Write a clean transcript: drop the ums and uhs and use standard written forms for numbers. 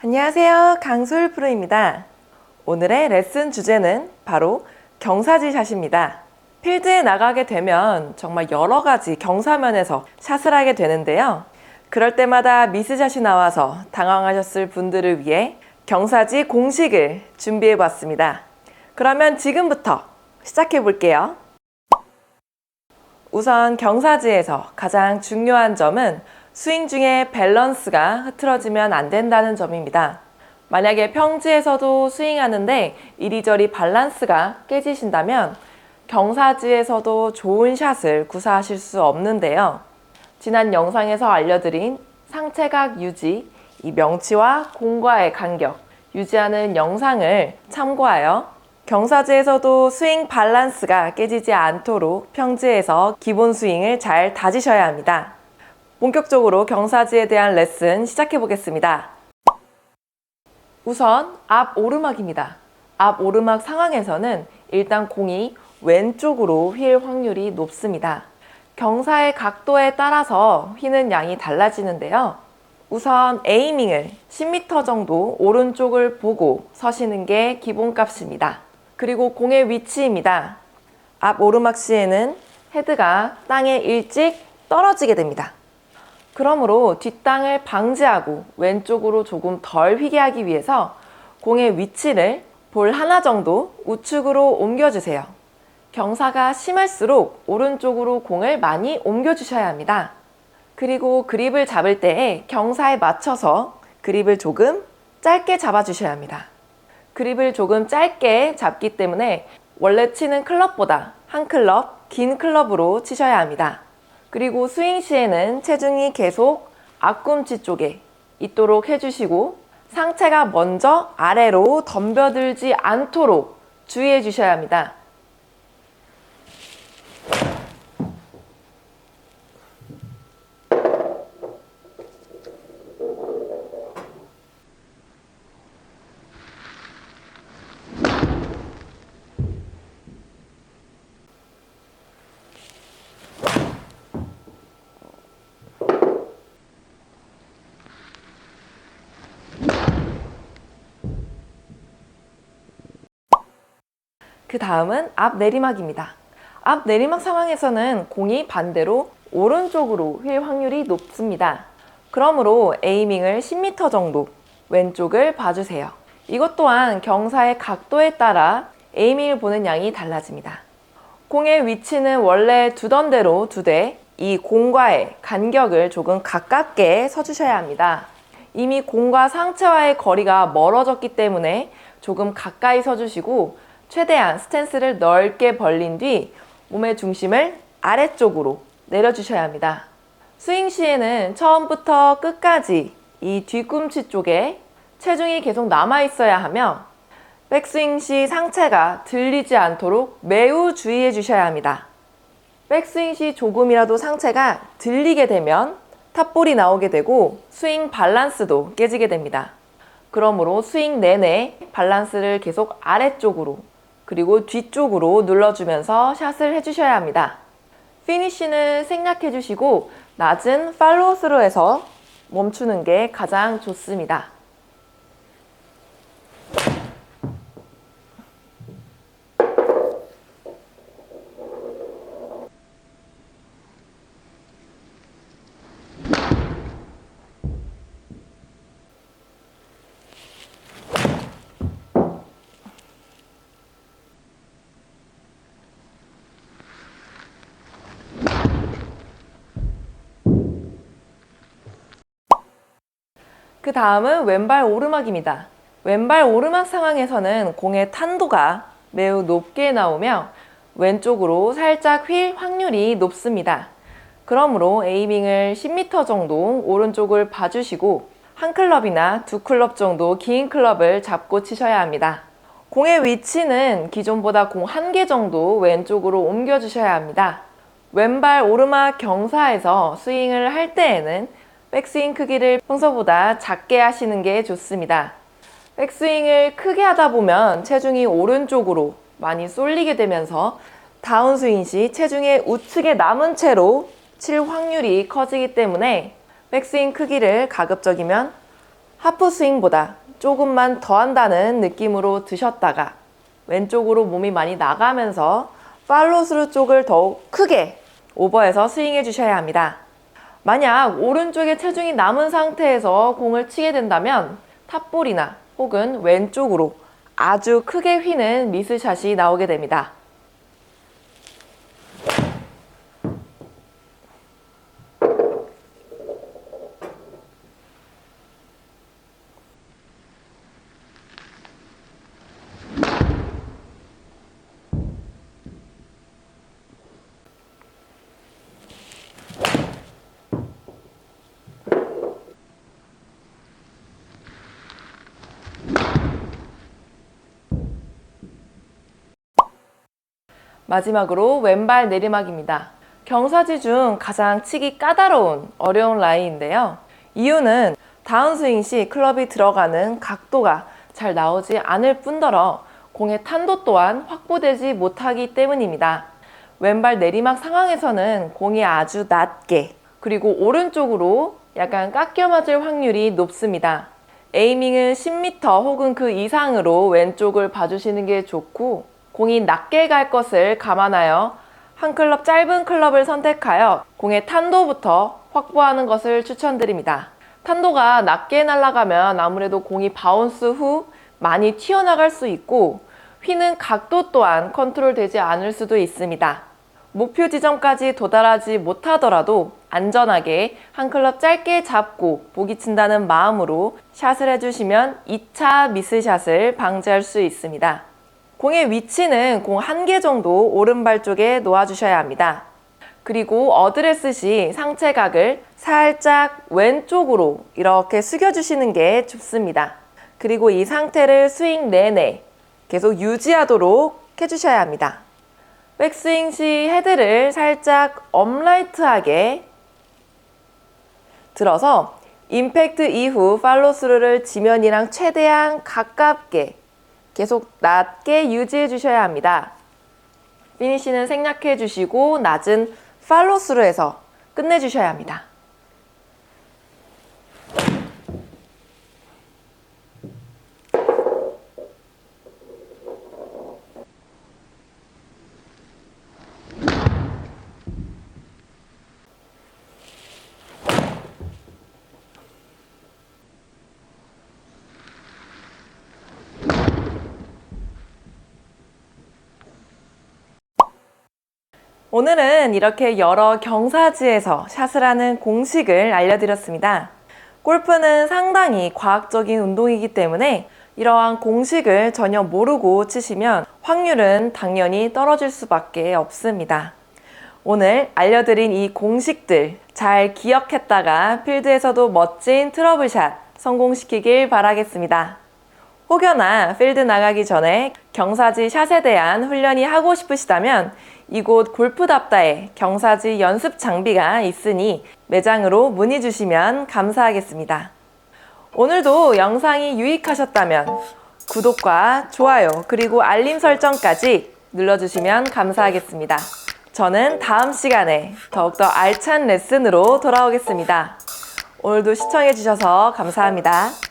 안녕하세요. 강소율 프로입니다. 오늘의 레슨 주제는 바로 경사지 샷입니다. 필드에 나가게 되면 정말 여러 가지 경사면에서 샷을 하게 되는데요. 그럴 때마다 미스샷이 나와서 당황하셨을 분들을 위해 경사지 공식을 준비해 봤습니다. 그러면 지금부터 시작해 볼게요. 우선 경사지에서 가장 중요한 점은 스윙 중에 밸런스가 흐트러지면 안 된다는 점입니다. 만약에 평지에서도 스윙하는데 이리저리 밸런스가 깨지신다면 경사지에서도 좋은 샷을 구사하실 수 없는데요. 지난 영상에서 알려드린 상체각 유지, 이 명치와 공과의 간격 유지하는 영상을 참고하여 경사지에서도 스윙 밸런스가 깨지지 않도록 평지에서 기본 스윙을 잘 다지셔야 합니다. 본격적으로 경사지에 대한 레슨 시작해 보겠습니다. 우선 앞 오르막입니다. 앞 오르막 상황에서는 일단 공이 왼쪽으로 휠 확률이 높습니다. 경사의 각도에 따라서 휘는 양이 달라지는데요. 우선 에이밍을 10m 정도 오른쪽을 보고 서시는 게 기본값입니다. 그리고 공의 위치입니다. 앞 오르막 시에는 헤드가 땅에 일찍 떨어지게 됩니다. 그러므로 뒷땅을 방지하고 왼쪽으로 조금 덜 휘게 하기 위해서 공의 위치를 볼 하나 정도 우측으로 옮겨주세요. 경사가 심할수록 오른쪽으로 공을 많이 옮겨주셔야 합니다. 그리고 그립을 잡을 때에 경사에 맞춰서 그립을 조금 짧게 잡아주셔야 합니다. 그립을 조금 짧게 잡기 때문에 원래 치는 클럽보다 한 클럽 긴 클럽으로 치셔야 합니다. 그리고 스윙 시에는 체중이 계속 앞꿈치 쪽에 있도록 해주시고 상체가 먼저 아래로 덤벼들지 않도록 주의해 주셔야 합니다. 그 다음은 앞 내리막입니다. 앞 내리막 상황에서는 공이 반대로 오른쪽으로 휠 확률이 높습니다. 그러므로 에이밍을 10m 정도 왼쪽을 봐주세요. 이것 또한 경사의 각도에 따라 에이밍을 보는 양이 달라집니다. 공의 위치는 원래 두던 대로 두되 이 공과의 간격을 조금 가깝게 서주셔야 합니다. 이미 공과 상체와의 거리가 멀어졌기 때문에 조금 가까이 서주시고 최대한 스탠스를 넓게 벌린 뒤 몸의 중심을 아래쪽으로 내려주셔야 합니다. 스윙 시에는 처음부터 끝까지 이 뒤꿈치 쪽에 체중이 계속 남아있어야 하며 백스윙 시 상체가 들리지 않도록 매우 주의해 주셔야 합니다. 백스윙 시 조금이라도 상체가 들리게 되면 탑볼이 나오게 되고 스윙 밸런스도 깨지게 됩니다. 그러므로 스윙 내내 밸런스를 계속 아래쪽으로 그리고 뒤쪽으로 눌러주면서 샷을 해주셔야 합니다. 피니쉬는 생략해 주시고 낮은 팔로우 스루에서 멈추는 게 가장 좋습니다. 그 다음은 왼발 오르막입니다. 왼발 오르막 상황에서는 공의 탄도가 매우 높게 나오며 왼쪽으로 살짝 휠 확률이 높습니다. 그러므로 에이밍을 10m 정도 오른쪽을 봐주시고 한 클럽이나 두 클럽 정도 긴 클럽을 잡고 치셔야 합니다. 공의 위치는 기존보다 공 한 개 정도 왼쪽으로 옮겨주셔야 합니다. 왼발 오르막 경사에서 스윙을 할 때에는 백스윙 크기를 평소보다 작게 하시는 게 좋습니다. 백스윙을 크게 하다 보면 체중이 오른쪽으로 많이 쏠리게 되면서 다운스윙 시 체중의 우측에 남은 채로 칠 확률이 커지기 때문에 백스윙 크기를 가급적이면 하프 스윙보다 조금만 더 한다는 느낌으로 드셨다가 왼쪽으로 몸이 많이 나가면서 팔로스루 쪽을 더욱 크게 오버해서 스윙해 주셔야 합니다. 만약 오른쪽에 체중이 남은 상태에서 공을 치게 된다면 탑볼이나 혹은 왼쪽으로 아주 크게 휘는 미스샷이 나오게 됩니다. 마지막으로 왼발 내리막입니다. 경사지 중 가장 치기 까다로운 어려운 라인인데요. 이유는 다운스윙 시 클럽이 들어가는 각도가 잘 나오지 않을 뿐더러 공의 탄도 또한 확보되지 못하기 때문입니다. 왼발 내리막 상황에서는 공이 아주 낮게 그리고 오른쪽으로 약간 깎여 맞을 확률이 높습니다. 에이밍은 10m 혹은 그 이상으로 왼쪽을 봐주시는 게 좋고 공이 낮게 갈 것을 감안하여 한 클럽 짧은 클럽을 선택하여 공의 탄도부터 확보하는 것을 추천드립니다. 탄도가 낮게 날아가면 아무래도 공이 바운스 후 많이 튀어나갈 수 있고 휘는 각도 또한 컨트롤되지 않을 수도 있습니다. 목표 지점까지 도달하지 못하더라도 안전하게 한 클럽 짧게 잡고 보기 친다는 마음으로 샷을 해주시면 2차 미스샷을 방지할 수 있습니다. 공의 위치는 공 1개 정도 오른발 쪽에 놓아주셔야 합니다. 그리고 어드레스 시 상체각을 살짝 왼쪽으로 이렇게 숙여주시는 게 좋습니다. 그리고 이 상태를 스윙 내내 계속 유지하도록 해주셔야 합니다. 백스윙 시 헤드를 살짝 업라이트하게 들어서 임팩트 이후 팔로스루를 지면이랑 최대한 가깝게 계속 낮게 유지해 주셔야 합니다. 피니쉬는 생략해 주시고 낮은 팔로스루에서 끝내 주셔야 합니다. 오늘은 이렇게 여러 경사지에서 샷을 하는 공식을 알려드렸습니다. 골프는 상당히 과학적인 운동이기 때문에 이러한 공식을 전혀 모르고 치시면 확률은 당연히 떨어질 수밖에 없습니다. 오늘 알려드린 이 공식들 잘 기억했다가 필드에서도 멋진 트러블샷 성공시키길 바라겠습니다. 혹여나 필드 나가기 전에 경사지 샷에 대한 훈련이 하고 싶으시다면 이곳 골프답다에 경사지 연습 장비가 있으니 매장으로 문의 주시면 감사하겠습니다. 오늘도 영상이 유익하셨다면 구독과 좋아요 그리고 알림 설정까지 눌러주시면 감사하겠습니다. 저는 다음 시간에 더욱더 알찬 레슨으로 돌아오겠습니다. 오늘도 시청해주셔서 감사합니다.